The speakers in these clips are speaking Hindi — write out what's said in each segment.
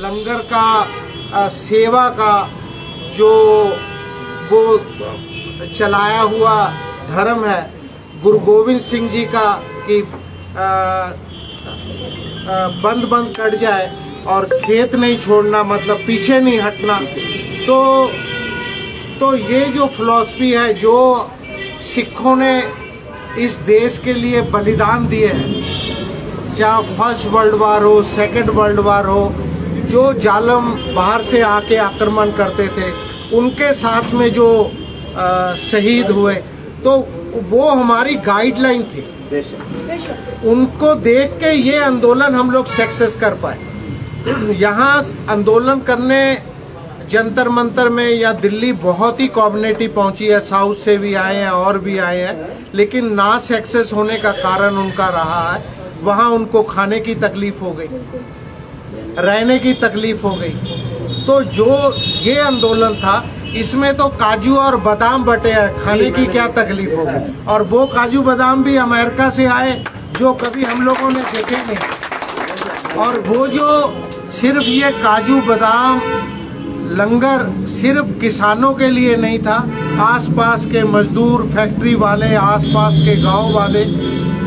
लंगर का सेवा का जो वो चलाया हुआ धर्म है गुरु गोविंद सिंह जी का कि बंद कट जाए और खेत नहीं छोड़ना, मतलब पीछे नहीं हटना, तो ये जो फिलॉसफी है जो सिखों ने इस देश के लिए बलिदान दिए हैं, चाहे फर्स्ट वर्ल्ड वार हो, सेकंड वर्ल्ड वार हो, जो जालिम बाहर से आके आक्रमण करते थे उनके साथ में जो शहीद हुए, तो वो हमारी गाइडलाइन थी। उनको देख के ये आंदोलन हम लोग सक्सेस कर पाए। यहाँ आंदोलन करने जंतर मंतर में या दिल्ली बहुत ही कम्युनिटी पहुंची है, साउथ से भी आए हैं और भी आए हैं, लेकिन ना सक्सेस होने का कारण उनका रहा है वहाँ उनको खाने की तकलीफ हो गई, रहने की तकलीफ हो गई। तो जो ये आंदोलन था इसमें तो काजू और बादाम बटे हैं, खाने की क्या तकलीफ होगी। और वो काजू बादाम भी अमेरिका से आए जो कभी हम लोगों ने देखे नहीं। और वो जो सिर्फ ये काजू बादाम लंगर सिर्फ किसानों के लिए नहीं था, आसपास के मजदूर, फैक्ट्री वाले, आसपास के गांव वाले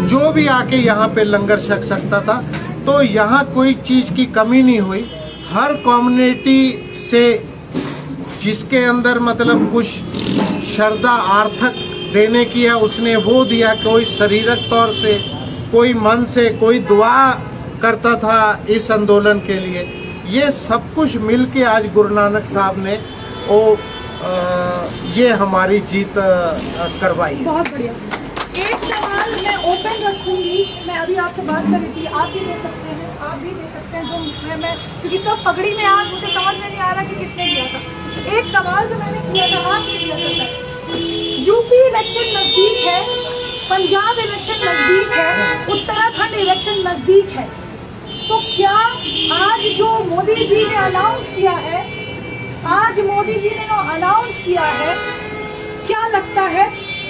जो भी आके यहाँ पे लंगर छक सकता था। तो यहाँ कोई चीज़ की कमी नहीं हुई। हर कम्युनिटी से जिसके अंदर मतलब कुछ श्रद्धा आर्थक देने की है उसने वो दिया, कोई शारीरिक तौर से, कोई मन से, कोई दुआ करता था इस आंदोलन के लिए। ये सब कुछ मिल के आज गुरु नानक साहब ने ये हमारी जीत करवाई है। बहुत बढ़िया। एक सवाल मैं ओपन रखूंगी, मैं अभी आपसे बात कर रही थी, आप भी दे सकते हैं, आप भी दे सकते हैं, जो मैं क्योंकि सब पगड़ी में आज मुझे समझ में नहीं आ रहा कि किसने दिया था। एक सवाल जो मैंने किया था, आपने किया था, यूपी इलेक्शन नजदीक है, पंजाब इलेक्शन नजदीक है, उत्तराखंड इलेक्शन नजदीक है, तो क्या आज जो मोदी जी ने अनाउंस किया है, आज मोदी जी ने जो अनाउंस किया है, क्या लगता है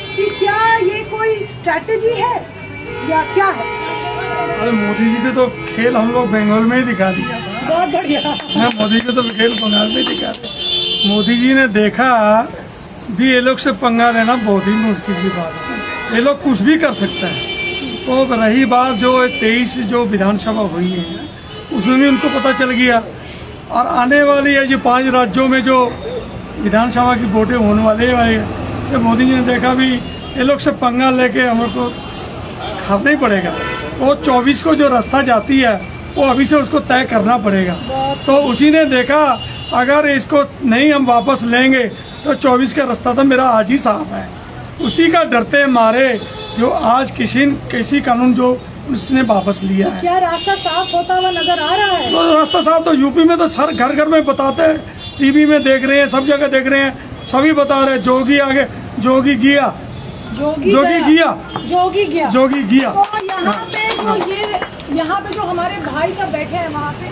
कि क्या ये कोई स्ट्रैटेजी है या क्या है? अरे मोदी जी के तो खेल हम लोग बंगाल में ही दिखा दिया था। बहुत बढ़िया। मोदी के तो खेल बंगाल में दिखा दिया। मोदी जी ने देखा भी ये लोग से पंगा लेना बहुत ही मुश्किल की बात है, ये लोग कुछ भी कर सकते हैं। तो रही बात जो 23 जो विधानसभा हुई है उसमें भी उनको पता चल गया, और आने वाली है जो 5 राज्यों में जो विधानसभा की वोटें होने वाले हैं, तो मोदी जी ने देखा भी ये लोग से पंगा लेके हमको खाना ही पड़ेगा। तो 24 को जो रास्ता जाती है वो अभी से उसको तय करना पड़ेगा। तो उसी ने देखा अगर इसको नहीं हम वापस लेंगे तो 24 का रास्ता तो मेरा आज ही साफ है। उसी का डरते मारे जो आज किसी कानून जो उसने वापस लिया है। क्या रास्ता साफ होता हुआ नजर आ रहा है? तो रास्ता साफ तो यूपी में तो सर घर घर में बताते हैं, टीवी में देख रहे हैं, सब जगह देख रहे हैं, सभी बता रहे हैं जोगी आगे, जोगी गया, जोगी गया। तो यहाँ पे जो हमारे भाई सब बैठे हैं वहाँ पे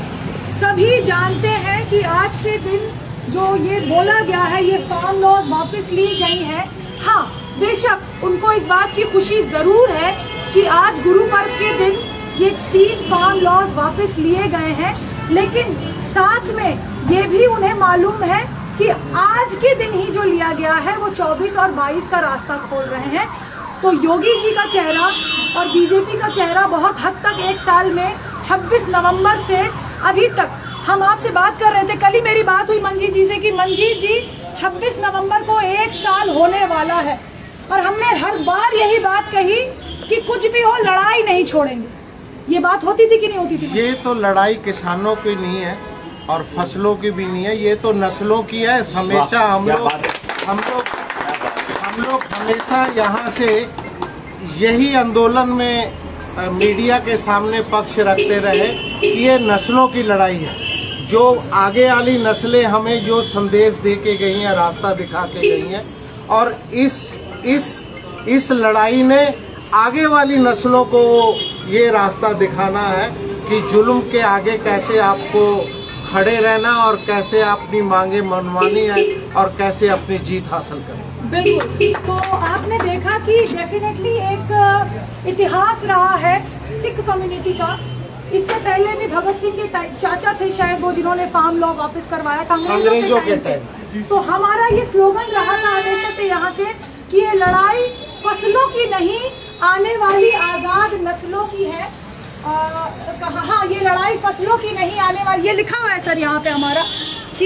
सभी जानते हैं कि आज के दिन जो ये बोला गया है, ये फार्म लॉज वापस ली गई हैं। हाँ, बेशक उनको इस बात की खुशी जरूर है कि आज गुरु पर्व के दिन ये 3 फार्म लॉज वापस लिए गए हैं, लेकिन साथ में ये भी उन्हें मालूम है कि आज के दिन ही जो लिया गया है वो 24 और 22 का रास्ता खोल रहे हैं। तो योगी जी का चेहरा और बीजेपी का चेहरा बहुत हद तक एक साल में 26 नवंबर से अभी तक, हम आपसे बात कर रहे थे, कल ही मेरी बात हुई मंजीत जी से कि मंजीत जी 26 नवंबर को 1 साल होने वाला है, और हमने हर बार यही बात कही कि कुछ भी हो लड़ाई नहीं छोड़ेंगे। ये बात होती थी कि नहीं होती थी? ये तो लड़ाई किसानों की नहीं है और फसलों की भी नहीं है, ये तो नस्लों की है। हमेशा हम लोग हमेशा यहाँ से यही आंदोलन में मीडिया के सामने पक्ष रखते रहे कि ये नस्लों की लड़ाई है। जो आगे वाली नस्लें हमें जो संदेश दे के गई हैं, रास्ता दिखा के गई हैं, और इस लड़ाई ने आगे वाली नस्लों को ये रास्ता दिखाना है कि जुल्म के आगे कैसे आपको खड़े रहना और कैसे अपनी मांगे मनवानी है और कैसे अपनी जीत हासिल करनी। बिल्कुल। तो आपने देखा कि डेफिनेटली एक इतिहास रहा है सिख कम्युनिटी का इससे पहले भी भगत सिंह के चाचा थे शायद वो, जिन्होंने फार्म लॉ वापस करवाया था अंग्रेजों के टाइम। तो हमारा ये स्लोगन रहा था हमेशा से यहाँ से कि ये लड़ाई फसलों की नहीं, आने वाली आज़ाद नस्लों की है। हाँ, ये लड़ाई फसलों की नहीं, आने वाली, ये लिखा हुआ है सर यहाँ पे हमारा कि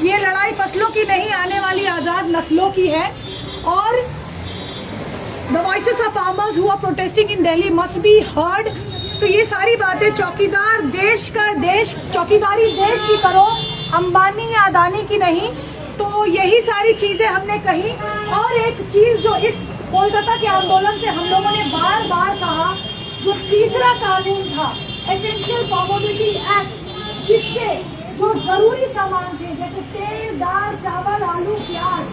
ये लड़ाई फसलों की नहीं, आने वाली आज़ाद नस्लों की है। और the voices of farmers who are protesting in Delhi must be heard. तो ये सारी बातें, चौकीदार चौकीदारी देश की करो, अंबानी या अदानी की नहीं। तो यही सारी चीज़ें हमने कही। और एक चीज़ जो इस कोलकाता के आंदोलन से हम लोगों ने बार बार कहा, जो तीसरा कानून था एसेंशियल कमोडिटी एक्ट, जिससे जो जरूरी सामान थे जैसे तेल, दाल, चावल, आलू, प्याज,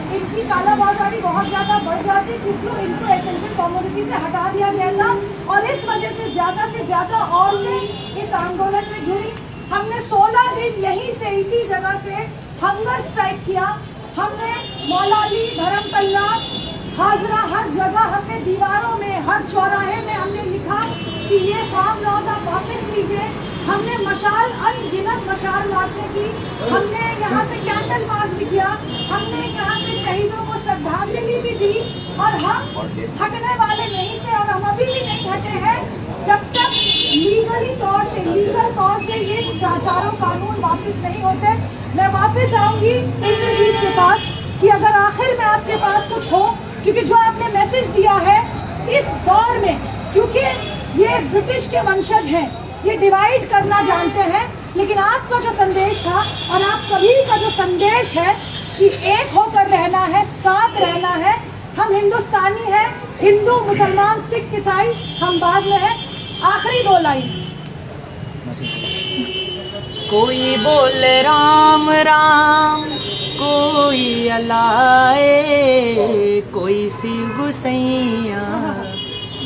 इनकी कालाबाजारी बहुत ज़्यादा बढ़ जाती क्योंकि इनको एसेंशियल कमोडिटी से हटा दिया गया था। और इस वजह से ज़्यादा औरतें इस आंदोलन में जुड़ी। हमने 16 दिन यहीं से, इसी जगह से हंगर स्ट्राइक किया। हमने मौलाली, धर्मतल्ला, हाजरा, हर जगह हमने दीवारों में, हर चौराहे में हमने लिखा कि ये फार्म लॉ का वापस लीजिए। हमने मशाल, अनगिनत मशाल मार्चें की। हमने यहाँ से कैंडल मार्च भी किया। हमने यहाँ से शहीदों को श्रद्धांजलि भी दी। और हम हटने वाले नहीं थे और हम अभी भी नहीं हटे हैं जब तक लीगल तौर से ये चारों कानून वापस नहीं होते। मैं वापस आऊंगी इंद्रजीत के पास कि अगर आखिर में आपके पास कुछ हो, क्योंकि जो आपने मैसेज दिया है इस दौर में, क्योंकि ये ब्रिटिश के वंशज हैं, ये डिवाइड करना जानते हैं, लेकिन आपका जो संदेश था और आप सभी का जो संदेश है कि एक होकर रहना है, साथ रहना है, हम हिंदुस्तानी हैं, हिंदू, मुसलमान, सिख, ईसाई, हम बाद में हैं। आखिरी 2 लाइन। कोई बोले राम राम, कोई अलाए, कोई सी गुसैया,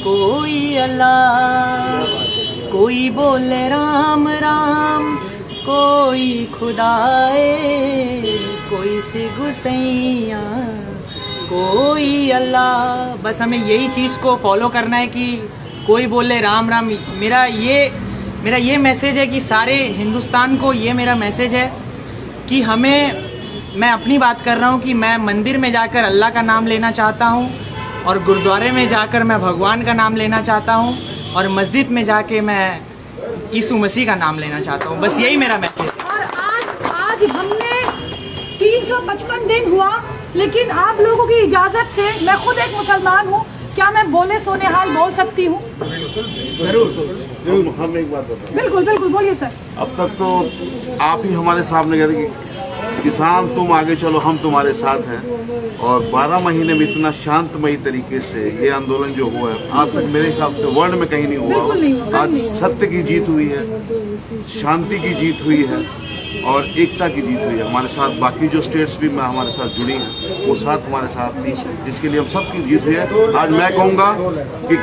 कोई अल्लाह। कोई बोले राम राम, कोई खुदाए, कोई सी गुसैया, कोई अल्लाह। बस हमें यही चीज़ को फॉलो करना है कि कोई बोले राम राम। मेरा ये मैसेज है कि सारे हिंदुस्तान को ये मेरा मैसेज है कि मैं अपनी बात कर रहा हूँ कि मैं मंदिर में जाकर अल्लाह का नाम लेना चाहता हूँ और गुरुद्वारे में जाकर मैं भगवान का नाम लेना चाहता हूँ और मस्जिद में जाके मैं यीशु मसीह का नाम लेना चाहता हूँ। बस यही मेरा मैसेज है। और आज हमने 355 दिन हुआ, लेकिन आप लोगों की इजाज़त से, मैं खुद एक मुसलमान हूँ, क्या मैं बोले सोने हाल बोल सकती हूँ? जरूर। हम एक बात बताएं। बिल्कुल बोलिए सर। अब तक तो आप ही हमारे सामने कहते कि किसान तुम आगे चलो, हम तुम्हारे साथ हैं। और 12 महीने में इतना शांतमयी तरीके से ये आंदोलन जो हुआ है, आज तक मेरे हिसाब से वर्ल्ड में कहीं नहीं हुआ। आज सत्य की जीत हुई है, शांति की जीत हुई है और एकता की जीत हुई है। हमारे साथ बाकी जो स्टेट्स भी हमारे साथ जुड़ी हैं, वो साथ हमारे साथ थी, जिसके लिए हम सब की जीत हुई है। आज मैं कहूँगा कि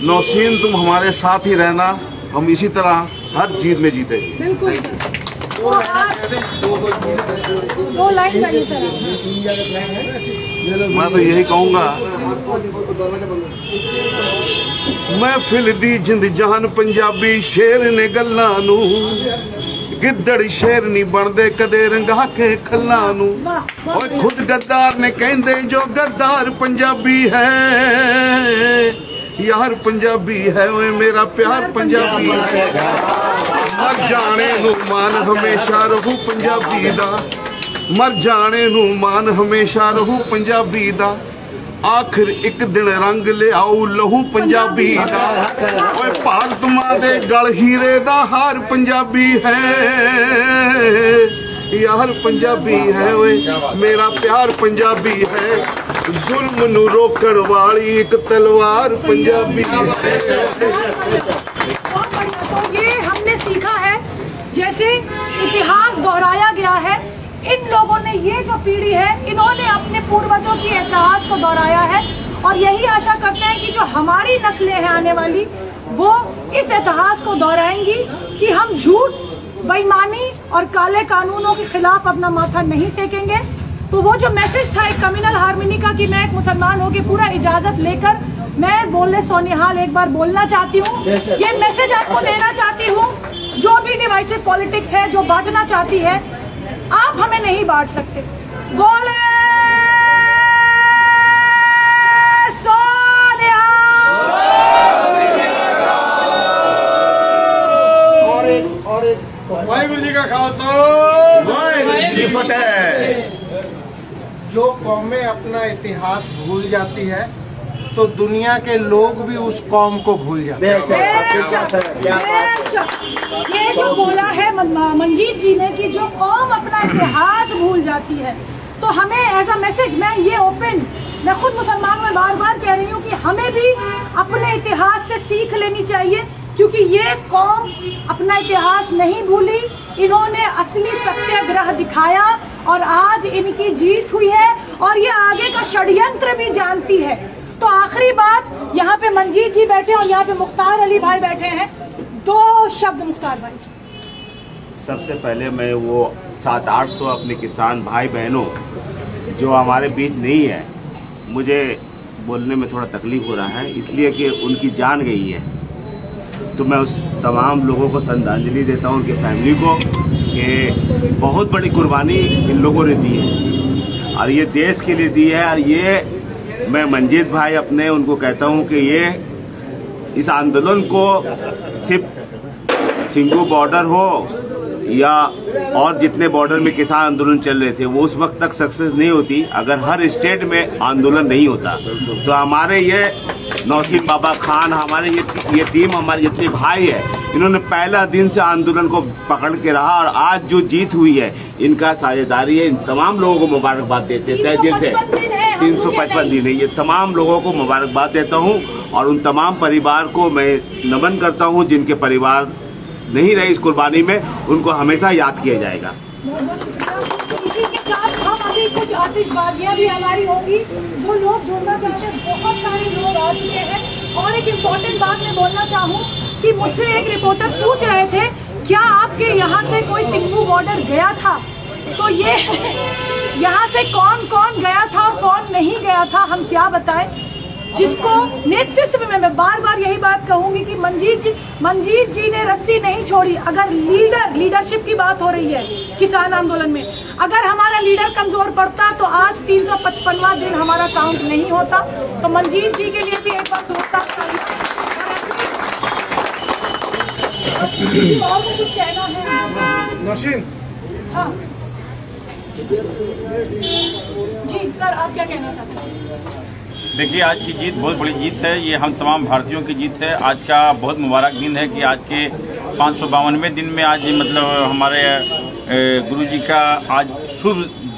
नौशीन तुम हमारे साथ ही रहना, हम इसी तरह हर जीत में जीतेंगे। बिल्कुल। 2 लाइन करिए सर। मैं तो यही कहूँगा, मैं फिल दी जिंद जहान पंजाबी शेर ने गल्लां नू, गिद्दड़ शेर नहीं बनते कदे रंगा के खल्ला नू। और खुद गद्दार ने कहंदे जो गद्दार पंजाबी है, यार पंजाबी है ओए मेरा प्यार पंजाबी है। मर जाने नू मान हमेशा रहू पंजाबी दा, मर जाने नू मान हमेशा रहू पंजाबी दा। आखिर एक दिन रंग ले आओ लहू पंजाबी दा। ओए भारत मां दे गल हीरे दा हार पंजाबी है, यार पंजाबी है ओए मेरा प्यार पंजाबी है। जुल्म नू रोकण वाली एक तलवार पंजाबी है। तो ये हमने सीखा है, जैसे इतिहास दोहराया गया है, इन लोगों ने, ये जो पीढ़ी है, इन्होंने अपने पूर्वजों की इतिहास को दोहराया है। और यही आशा करते हैं कि जो हमारी नस्लें हैं आने वाली, वो इस इतिहास को दोहराएंगी कि हम झूठ, बेईमानी और काले कानूनों के खिलाफ अपना माथा नहीं टेकेंगे। तो वो जो मैसेज था एक कम्युनल हार्मनी का, कि मैं एक मुसलमान होकर पूरा इजाज़त लेकर मैं बोले सोनिहाल एक बार बोलना चाहती हूँ, ये मैसेज आपको देना चाहती हूँ, जो भी डिवाइसिव पॉलिटिक्स है, जो बांटना चाहती है, आप हमें नहीं बांट सकते। बोले वाहिगुरू जी का खालसा, वाहिगुरू जी की फतेह। जो कौमें अपना इतिहास भूल जाती है तो दुनिया के लोग भी उस कौम को भूल जाते हैं। ये जो बोला है मंजीत जी ने कि जो कौम अपना इतिहास भूल जाती है, तो हमें एज अ मैसेज, मैं खुद मुसलमान में बार बार कह रही हूँ कि हमें भी अपने इतिहास से सीख लेनी चाहिए, क्योंकि ये कौम अपना इतिहास नहीं भूली। इन्होंने असली सत्याग्रह दिखाया और आज इनकी जीत हुई है और ये आगे का षड्यंत्र भी जानती है। तो आखिरी बात, यहाँ पे मंजीत जी बैठे और यहाँ पे मुख्तार अली भाई बैठे हैं, 2 शब्द मुख्तार भाई। सबसे पहले मैं वो 700-800 अपने किसान भाई बहनों जो हमारे बीच नहीं है, मुझे बोलने में थोड़ा तकलीफ हो रहा है इसलिए कि उनकी जान गई है, तो मैं उस तमाम लोगों को श्रद्धांजलि देता हूँ, उनकी फैमिली को, कि बहुत बड़ी कुर्बानी इन लोगों ने दी है और ये देश के लिए दी है। और ये मैं मंजीत भाई अपने उनको कहता हूँ कि ये इस आंदोलन को सिर्फ सिंगू बॉर्डर हो या और जितने बॉर्डर में किसान आंदोलन चल रहे थे, वो उस वक्त तक सक्सेस नहीं होती अगर हर स्टेट में आंदोलन नहीं होता। तो हमारे ये नौशीन बाबा खान, हमारे ये टीम, हमारे जितने भाई है, इन्होंने पहला दिन से आंदोलन को पकड़ के रहा और आज जो जीत हुई है इनका साझेदारी है। इन तमाम लोगों को मुबारकबाद देते हैं तहे दिल से। 355 दिन है, ये तमाम लोगों को मुबारकबाद देता हूँ और उन तमाम परिवार को मैं नमन करता हूँ जिनके परिवार नहीं रहे इस कुर्बानी में, उनको हमेशा याद किया जाएगा। इसी के साथ हम अभी कुछ आतिशबाजियाँ भी हमारी होगी, जो लोग जुड़ना चाहते हैं, बहुत सारे लोग आ चुके हैं। और एक इम्पोर्टेंट बात मैं बोलना चाहूँ कि मुझसे एक रिपोर्टर पूछ रहे थे, क्या आपके यहाँ से कोई सिंगू बॉर्डर गया था? तो ये यहाँ से कौन कौन गया था और कौन नहीं गया था, हम क्या बताएं। जिसको नेतृत्व में मैं बार बार यही बात कहूंगी कि मंजीत जी ने रस्सी नहीं छोड़ी। अगर लीडरशिप की बात हो रही है किसान आंदोलन में, अगर हमारा लीडर कमजोर पड़ता तो आज 355वां दिन हमारा काउंट नहीं होता। तो मंजीत जी के लिए भी एक बार सोचता और कुछ कहना है नौशीन। हाँ जी सर, आप क्या कहना चाहते हैं? देखिए, आज की जीत बहुत बड़ी जीत है, ये हम तमाम भारतीयों की जीत है। आज का बहुत मुबारक दिन है कि आज के 552वें दिन में आज मतलब हमारे गुरुजी का आज शुभ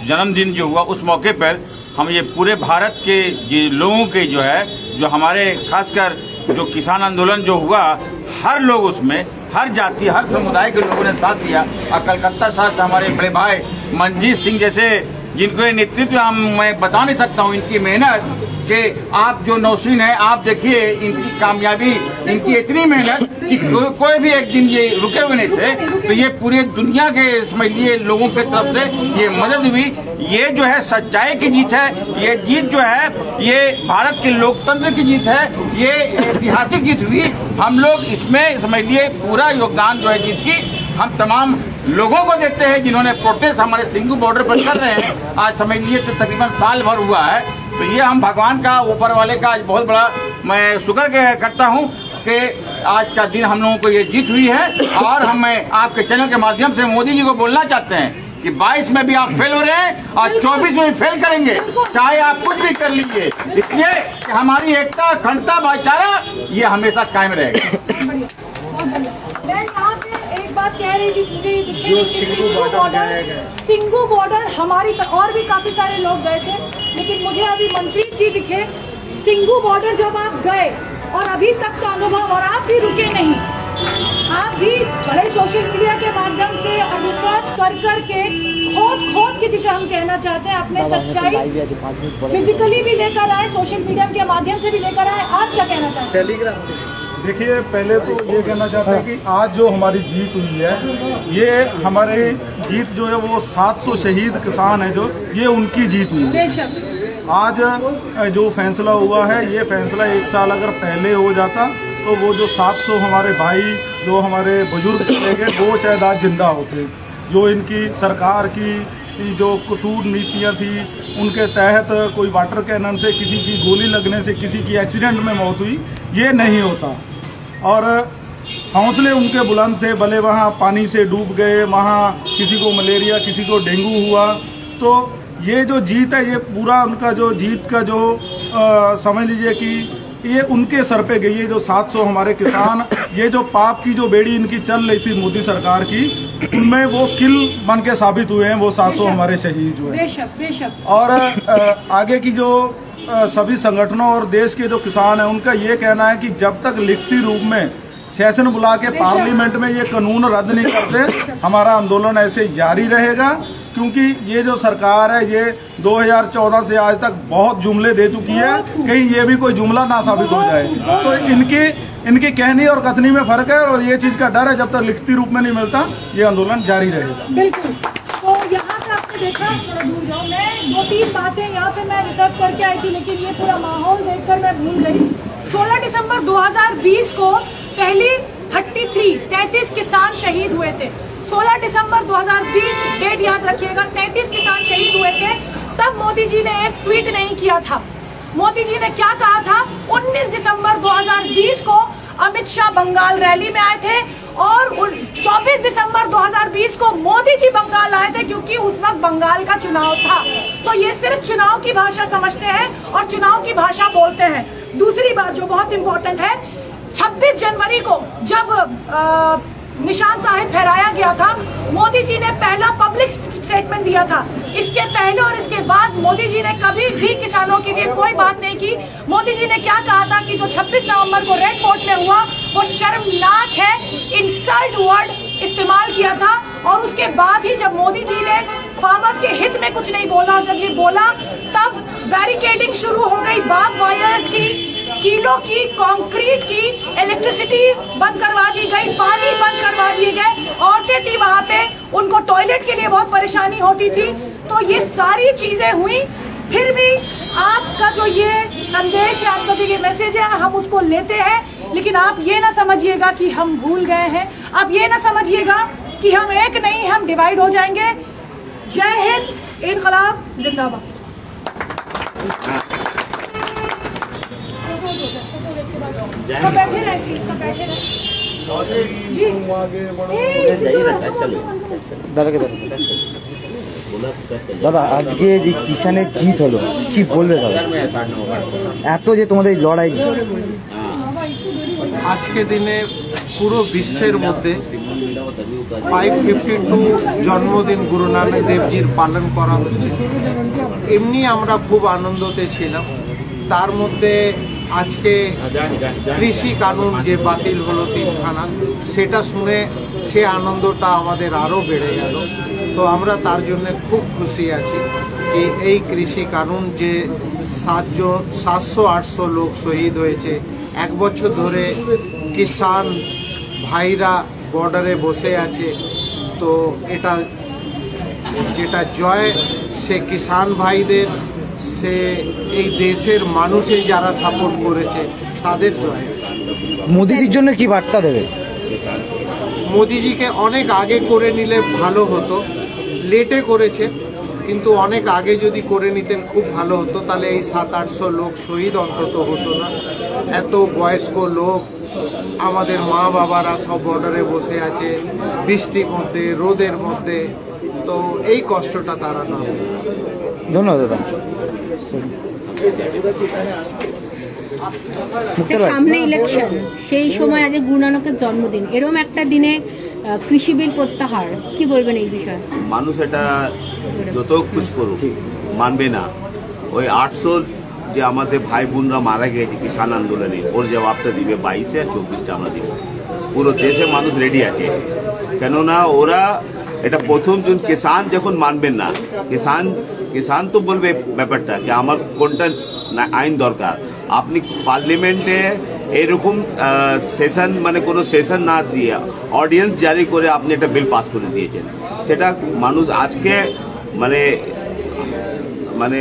जन्मदिन जो हुआ, उस मौके पर हम ये पूरे भारत के लोगों के जो है, जो हमारे खासकर जो किसान आंदोलन जो हुआ, हर लोग उसमें, हर जाति हर समुदाय के लोगों ने साथ दिया। और कलकत्ता शहर से हमारे बड़े भाई मंजीत सिंह जैसे, जिनको ये नेतृत्व मैं बता नहीं सकता हूँ, इनकी मेहनत कि आप जो नौशीन है, आप देखिए इनकी कामयाबी, इनकी इतनी मेहनत कि कोई भी एक दिन ये रुके हुए नहीं थे। तो ये पूरे दुनिया के समझ लिए लोगों के तरफ से ये मदद हुई। ये जो है सच्चाई की जीत है, ये जीत जो है ये भारत के लोकतंत्र की जीत है, ये ऐतिहासिक जीत हुई। हम लोग इसमें समझ लिए पूरा योगदान जो है जीत की हम तमाम लोगों को देते हैं जिन्होंने प्रोटेस्ट हमारे सिंगू बॉर्डर पर कर रहे हैं। आज समझ लिए तो तकरीबन साल भर हुआ है। तो ये हम भगवान का, ऊपर वाले का आज बहुत बड़ा मैं शुक्र करता हूँ कि आज का दिन हम लोगों को ये जीत हुई है। और हम आपके चैनल के माध्यम से मोदी जी को बोलना चाहते हैं कि 22 में भी आप फेल हो रहे हैं और 24 में भी फेल करेंगे, चाहे आप कुछ भी कर लीजिए, इसलिए कि हमारी एकता, अखंडता, भाईचारा ये हमेशा कायम रहेगा। मैं यहाँ पे एक बात कह रही थी, जो सिंगू बॉर्डर हमारी और भी काफी सारे लोग गए थे, लेकिन मुझे अभी मनप्रीत जी दिखे। सिंगू बॉर्डर जब आप गए और अभी तक का अनुभव, और आप भी रुके नहीं, आप भी बड़े सोशल मीडिया के माध्यम से और रिसर्च कर के खोद के, जिसे हम कहना चाहते हैं, अपने सच्चाई फिजिकली भी लेकर आए, सोशल मीडिया के माध्यम से भी लेकर आए। आज क्या कहना चाहते हैं? देखिए, पहले तो ये कहना चाहते हैं कि आज जो हमारी जीत हुई है, ये हमारी जीत जो है वो 700 शहीद किसान है, जो ये उनकी जीत हुई है। आज जो फैसला हुआ है, ये फैसला 1 साल अगर पहले हो जाता तो वो जो 700 हमारे भाई जो हमारे बुजुर्ग चले गए वो शायद आज जिंदा होते। जो इनकी सरकार की जो कूटनीतियाँ थी उनके तहत कोई वाटर कैनन से किसी की गोली लगने से किसी की एक्सीडेंट में मौत हुई, ये नहीं होता। और हौसले उनके बुलंद थे, भले वहाँ पानी से डूब गए, वहाँ किसी को मलेरिया किसी को डेंगू हुआ, तो ये जो जीत है ये पूरा उनका जो जीत का जो समझ लीजिए कि ये उनके सर पे गई है। जो 700 हमारे किसान, ये जो पाप की जो बेड़ी इनकी चल रही थी मोदी सरकार की, उनमें वो किल बन के साबित हुए हैं, वो 700 हमारे शहीद हुए। बेशक बेशक। और आगे की जो सभी संगठनों और देश के जो किसान हैं उनका ये कहना है कि जब तक लिखती रूप में सेशन बुला के पार्लियामेंट में ये कानून रद्द नहीं करते, हमारा आंदोलन ऐसे जारी रहेगा। क्योंकि ये जो सरकार है ये 2014 से आज तक बहुत जुमले दे चुकी है, कहीं ये भी कोई जुमला ना साबित हो जाए। तो इनके कहनी और कथनी में फर्क है, और ये चीज़ का डर है जब तक लिखती रूप में नहीं मिलता ये आंदोलन जारी रहेगा। बिल्कुल। तो यहाँ पे आपने देखा, थोड़ा दूर जाओ, मैं 2-3 बातें यहाँ पे मैं रिसर्च करके आई थी, लेकिन ये पूरा माहौल देखकर मैं भूल गई। 16 दिसंबर 2020 को पहली 33 किसान शहीद हुए थे। 16 दिसंबर 2020 डेट याद रखिएगा, 33 किसान शहीद हुए थे। तब मोदी जी ने एक ट्वीट नहीं किया था। मोदी जी ने क्या कहा था? 19 दिसंबर 2020 को अमित शाह बंगाल रैली में आए थे, और 24 दिसंबर 2020 को मोदी जी बंगाल आए थे, क्योंकि उस वक्त बंगाल का चुनाव था। तो ये सिर्फ चुनाव की भाषा समझते हैं और चुनाव की भाषा बोलते हैं। दूसरी बात जो बहुत इंपॉर्टेंट है, 26 जनवरी को जब निशान साहिब फहराया गया था, मोदी जी ने पहला पब्लिक स्टेटमेंट दिया था। इसके पहले और इसके बाद मोदी जी ने कभी भी किसानों के लिए कोई बात नहीं की। मोदी जी ने क्या कहा था कि जो 26 नवंबर को रेड फोर्ट में हुआ वो शर्मनाक है, इंसल्ट वर्ड इस्तेमाल किया था। और उसके बाद ही जब मोदी जी ने फार्मर्स के हित में कुछ नहीं बोला, और जब ये बोला तब बैरिकेडिंग शुरू हो गई, बार्ब वायर्स की, किलो की, कंक्रीट की, इलेक्ट्रिसिटी बंद करवा दी गई, पानी बंद करवा दिए गए। औरतें थी वहाँ पे, उनको टॉयलेट के लिए बहुत परेशानी होती थी। तो ये सारी चीजें हुई, फिर भी आपका जो ये संदेश है, आपका जो ये मैसेज है, हम उसको लेते हैं। लेकिन आप ये ना समझिएगा कि हम भूल गए हैं, आप ये ना समझिएगा कि हम एक नहीं, हम डिवाइड हो जाएंगे। जय हिंद, इनकलाब जिंदाबाद। सब बैठे रहे प्लीज, सब बैठे रहे जी। দাদা আজকে যে কিষানের জিত হলো কি বলবে দাদা? এত যে তোমাদের লড়াই, আজকে দিনে পুরো বিশ্বের মধ্যে 552 জন্মদিন গুরু নানক দেবজির পালন করা হচ্ছে। এমনি আমরা খুব আনন্দতে ছিলাম। তার মধ্যে আজকে কৃষি কানুন যে বাতিল হলো 3খানা, সেটা শুনে সে আনন্দটা আমাদের আরও বেড়ে গেল। তো আমরা তার জন্য খুব খুশি আছি कि এই কৃষি কানুন যে 700-800 লোক শহীদ হয়েছে, 1 বছর ধরে কিষান ভাইরা বর্ডারে বসে আছে, তো এটা যেটা জয় সে কিষান ভাইদের, সে এই দেশের মানুষে যারা সাপোর্ট করেছে তাদের জয় আছে। মোদিজির জন্য কি বার্তা দেবে? মোদিজিকে অনেক আগে করে নিলে ভালো হতো, লেটে করেছে, কিন্তু অনেক আগে যদি করে নিতেন খুব ভালো হতো, তাহলে এই 700-800 লোক শহীদ অন্তত হতো না। এত বয়স্ক লোক, আমাদের মা বাবারা সব বর্ডারে বসে আছে বৃষ্টির মধ্যে, রোদের মধ্যে, তো এই কষ্টটা তারা না। ধন্যবাদ দাদা। সামনে ইলেকশন, সেই সময় আজ গুরু নানকের জন্মদিন, এরকম একটা দিনে কৃষি বিল প্রত্যাহার, কি বলবেন এই বিষয়ে? মানুষ এটা যত কুছ করুক মানবে না। ওই 800 যে আমাদের ভাই বোনরা মারা গিয়েছে কিষাণ আন্দোলনে, ওর জবাবটা দিবে 22 আর 24টা আমরা দিব। পুরো দেশে মানুষ রেডি আছে, কেননা ওরা এটা প্রথম দিন কিষাণ যখন মানবেন না, কিষাণ তো বলবে ব্যাপারটা কি আমার কোনটা আইন দরকার। আপনি পার্লামেন্টে এরকম সেশন মানে কোনো সেশন না দিয়ে অর্ডিন্যান্স জারি করে আপনি একটা বিল পাস করে দিয়েছেন, সেটা মানুষ আজকে মানে মানে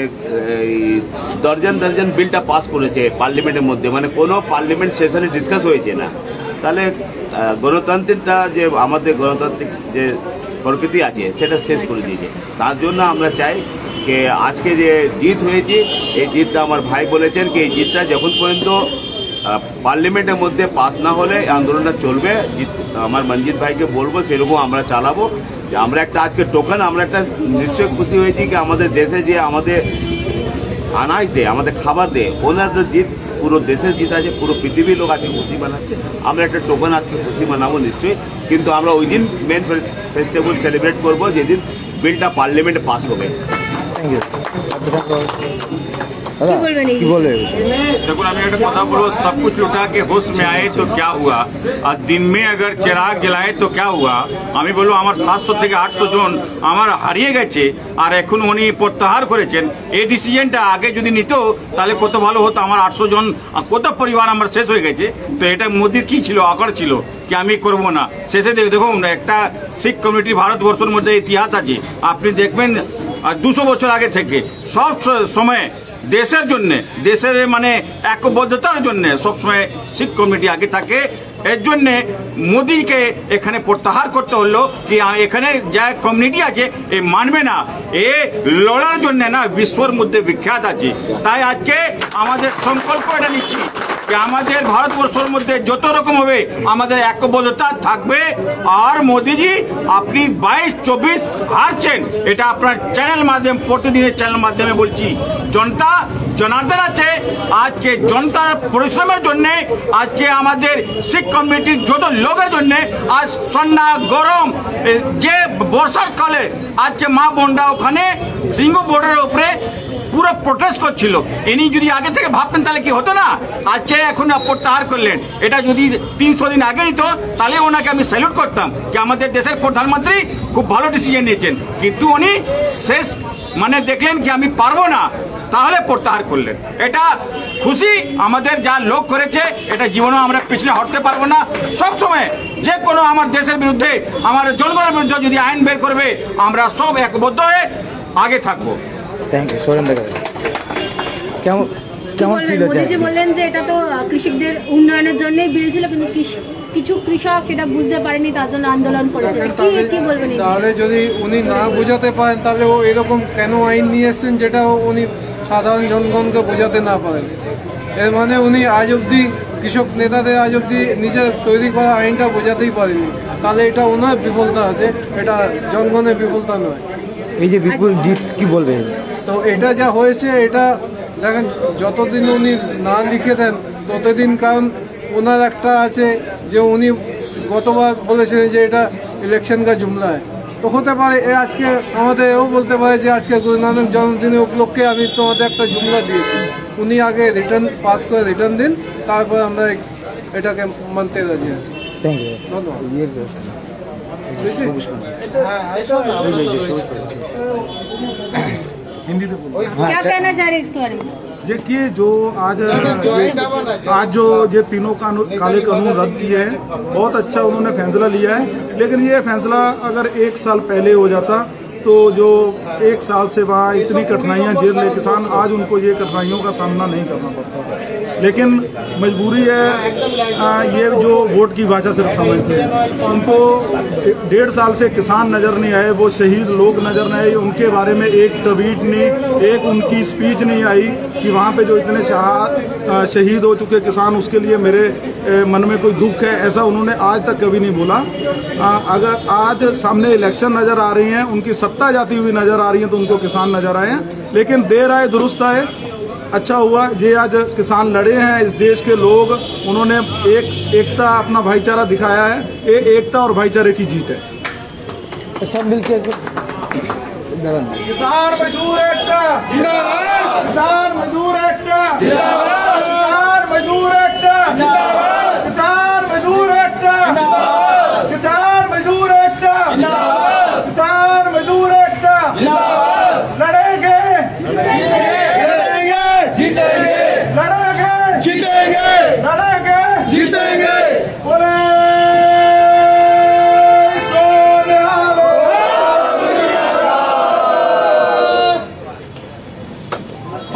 দর্জন দর্জন বিলটা পাস করেছে পার্লামেন্টের মধ্যে, মানে কোনো পার্লামেন্ট সেশনে ডিসকাস হয়েছে না। তাহলে গণতন্ত্রটা যে আমাদের গণতান্ত্রিক যে প্রকৃতি আছে সেটা শেষ করে দিয়েছে। তার জন্য আমরা চাই যে আজকে যে জিত হয়েছে এই জিতটা আমার ভাই বলেছেন কি এই জিতটা যখন পর্যন্ত পার্লামেন্টের মধ্যে পাস না হলে আন্দোলনটা চলবে। আমার মঞ্জিত ভাইকে বলবো সেরকম আমরা চালাবো। আমরা একটা আজকে টোকেন আমরা একটা নিশ্চয় খুশি হয়েছি কি আমাদের দেশে যে আমাদের আনাজ দেয় আমাদের খাবার দেয় ওনাদের জিত পুরো দেশের জিত আছে, পুরো পৃথিবীর লোক আজকে খুশি মানাচ্ছে। আমরা একটা টোকেন আজকে খুশি মানাবো নিশ্চয়ই, কিন্তু আমরা ওই দিন মেন ফেস্টিভ্যাল সেলিব্রেট করবো যেদিন বিলটা পার্লামেন্টে পাস হবে। Thank you. देखो আমি একটা কথা বলবো, सब कुछ लुटा के होश में आए तो क्या हुआ, और दिन में अगर चिराग जलाए तो क्या हुआ। আমি বলবো আমার 700 থেকে 800 জন আমার হারিয়ে গেছে, আর এখন উনি প্রত্যাহার করেছেন। এই ডিসিশনটা আগে যদি নিত তাহলে কত ভালো হতো। আমার 800 জন কত পরিবার আমার শেষ হয়ে গেছে। তো এটা মোদির কি ছিল, আকড় ছিল কি আমি করব না। শেষে দেখুন একটা শিখ কমিউনিটি ভারতবর্ষের মধ্যে ইতিহাস আছে, আপনি দেখবেন 200 বছর আগে থেকে সব সময় দেশের জন্য, দেশের মানে একবদ্ধতার জন্য সবসময় শিখ কমিটি আগে থাকে। এর জন্যে মোদিকে এখানে প্রত্যাহার করতে হলো কি এখানে যা কমিউনিটি আছে এ মানবে না, এ লড়ার জন্য না বিশ্বর মধ্যে বিখ্যাত আছে। তাই আজকে আমাদের সংকল্প এটা নিচ্ছি যে আমাদের ভারতবর্ষের মধ্যে যত রকম হবে আমাদের একবদ্ধতা থাকবে। আর মোদিজি আপনি 22-24 হারছেন, এটা আপনার চ্যানেল মাধ্যমে প্রতিদিনের চ্যানেল মাধ্যমে বলছি। জনতা জনার্দন আছে, আজকে জনতার পরিশ্রমের জন্যে আজকে আমাদের শিখ কমিউনিটির যত লোকের জন্যে আজ ঠান্ডা গরম যে বর্ষার কালে আজকে মা বোনরা ওখানে সিঙ্গু বর্ডারের উপরে পুরো প্রোটেস্ট করছিল। ইনি যদি আগে থেকে ভাবতেন তাহলে কি হতো না। আজকে এখন প্রত্যাহার করলেন, এটা যদি 300 দিন আগে নিত তাহলে ওনাকে আমি স্যালুট করতাম কি আমাদের দেশের প্রধানমন্ত্রী খুব ভালো ডিসিশন নিয়েছেন। কিন্তু উনি শেষ মানে দেখলেন কি আমি পারবো না, তাহলে প্রত্যাহার করলেন। এটা খুশি আমাদের যা লোক করেছে, এটা জীবনেও আমরা পিছনে হটতে পারবো না। সবসময় যে কোনো আমার দেশের বিরুদ্ধে আমার জনগণের বিরুদ্ধে যদি আইন বের করবে আমরা সব একবদ্ধ হয়ে আগে থাকবো। Thank you. সুরেন্দ্র কেমন কেমন ফিল হচ্ছে? মোদিজি বললেন যে এটা তো কৃষকদের উন্নয়নের জন্যই বিল ছিল, কিন্তু কিছু কৃষক সেটা বুঝতে পারেনি, তার জন্য আন্দোলন করেছে। কি বলবেন? তাহলে যদি উনি না বোঝাতে পারেন তাহলে ও এরকম কেন আইন নিয়ে এসছেন যেটা উনি সাধারণ জনগণকে বোঝাতে না পারেন? এর মানে উনি আজ অবধি কৃষক নেতাদের আজ অবধি নিজের তৈরি করা আইনটা বোঝাতেই পারেনি। তাহলে এটা ওনার বিফলতা আছে, এটা জনগণের বিফলতা নয়। এই যে বিপুল জিত কি বলবেন? তো এটা যা হয়েছে এটা দেখেন, যতদিন উনি না লিখে দেন ততদিন, কারণ ওনার একটা আছে যে উনি গতবার বলেছেন যে এটা ইলেকশন কা জুমলা है, তো হতে পারে এ আজকে আমাদের এও বলতে পারে যে আজকে গুরু নানক জন্মদিনের উপলক্ষে আমি তোমাদের একটা জুমলা দিয়েছি। উনি আগে রিটার্ন পাস করে রিটার্ন দিন, তারপর আমরা এটাকে মানতে রাজি আছি। Thank you. ধন্যবাদ। क्या कहना चाह रहे इसके बारे में? देखिए जो आज जो ये तीनों काले कानून रद्द किए हैं, बहुत अच्छा उन्होंने फैसला लिया है। लेकिन ये फैसला अगर 1 साल पहले हो जाता तो जो 1 साल से वहाँ इतनी कठिनाइयाँ झेल रहे किसान, आज उनको ये कठिनाइयों का सामना नहीं करना पड़ता। लेकिन मजबूरी है, ये जो वोट की भाषा सिर्फ समझते हैं, उनको 1.5 साल से किसान नज़र नहीं आए, वो शहीद लोग नज़र नहीं आए, उनके बारे में एक ट्वीट नहीं, एक उनकी स्पीच नहीं आई कि वहाँ पे जो इतने शहीद हो चुके किसान, उसके लिए मेरे मन में कोई दुख है, ऐसा उन्होंने आज तक कभी नहीं बोला। अगर आज सामने इलेक्शन नज़र आ रही हैं, उनकी सत्ता जाती हुई नज़र आ रही है तो उनको किसान नज़र आए हैं। लेकिन देर आए दुरुस्त आए, अच्छा हुआ ये आज किसान लड़े हैं, इस देश के लोग, उन्होंने एकता अपना भाईचारा दिखाया है। ये एकता और भाईचारे की जीत है। सब मिलकर किसान मजदूर एकता जिंदाबाद, किसान मजदूर एकता जिंदाबाद, किसान मजदूर एकता जिंदाबाद, किसान मजदूर एकता जिंदाबाद, किसान मजदूर एकता जिंदाबाद, किसान मजदूर एकता जिंदाबाद। लड़ेंगे जीतेंगे, लड़ेंगे जीतेंगे, लड़ेंगे जीतेंगे। बोले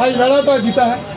आज लड़ा था जीता है।